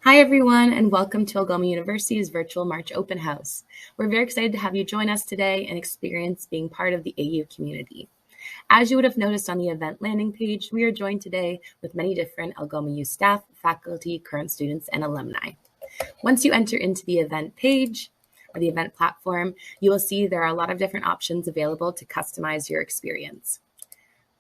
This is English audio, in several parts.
Hi, everyone, and welcome to Algoma University's virtual March Open House. We're very excited to have you join us today and experience being part of the AU community. As you would have noticed on the event landing page, we are joined today with many different Algoma U staff, faculty, current students, and alumni. Once you enter into the event page or the event platform, you will see there are a lot of different options available to customize your experience.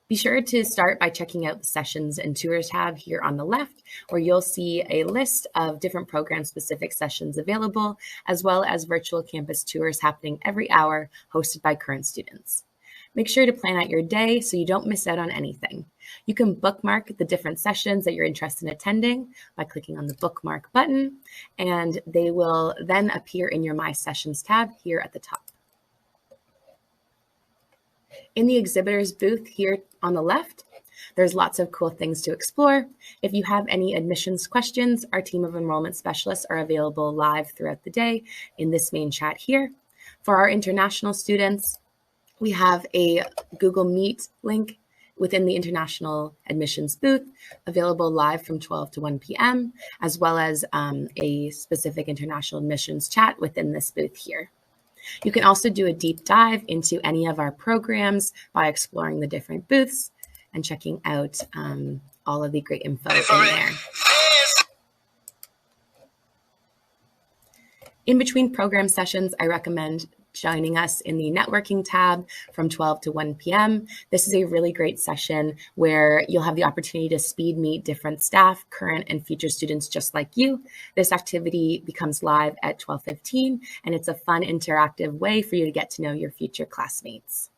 Be sure to start by checking out the Sessions and Tours tab here on the left, where you'll see a list of different program-specific sessions available, as well as virtual campus tours happening every hour, hosted by current students. Make sure to plan out your day so you don't miss out on anything. You can bookmark the different sessions that you're interested in attending by clicking on the bookmark button, and they will then appear in your My Sessions tab here at the top. In the exhibitors booth here on the left, there's lots of cool things to explore. If you have any admissions questions, our team of enrollment specialists are available live throughout the day in this main chat here. For our international students, we have a Google Meet link within the international admissions booth, available live from 12 to 1 p.m., as well as a specific international admissions chat within this booth here. You can also do a deep dive into any of our programs by exploring the different booths and checking out all of the great info in there. In between program sessions, I recommend joining us in the networking tab from 12 to 1 p.m. This is a really great session where you'll have the opportunity to speed meet different staff, current and future students just like you. This activity becomes live at 12:15, and it's a fun, interactive way for you to get to know your future classmates.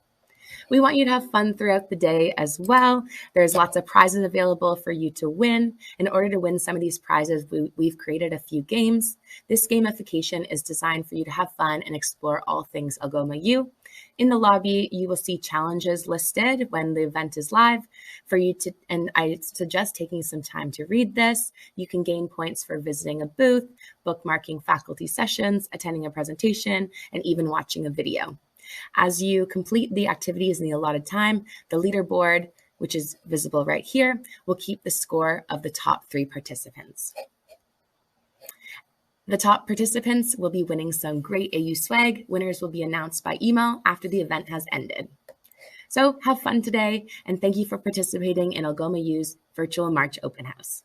We want you to have fun throughout the day as well. There's lots of prizes available for you to win. In order to win some of these prizes, we've created a few games. This gamification is designed for you to have fun and explore all things Algoma U. In the lobby, you will see challenges listed when the event is live for you to, and I suggest taking some time to read this. You can gain points for visiting a booth, bookmarking faculty sessions, attending a presentation, and even watching a video. As you complete the activities in the allotted time, the leaderboard, which is visible right here, will keep the score of the top 3 participants. The top participants will be winning some great AU swag. Winners will be announced by email after the event has ended. So have fun today, and thank you for participating in Algoma U's virtual March Open House.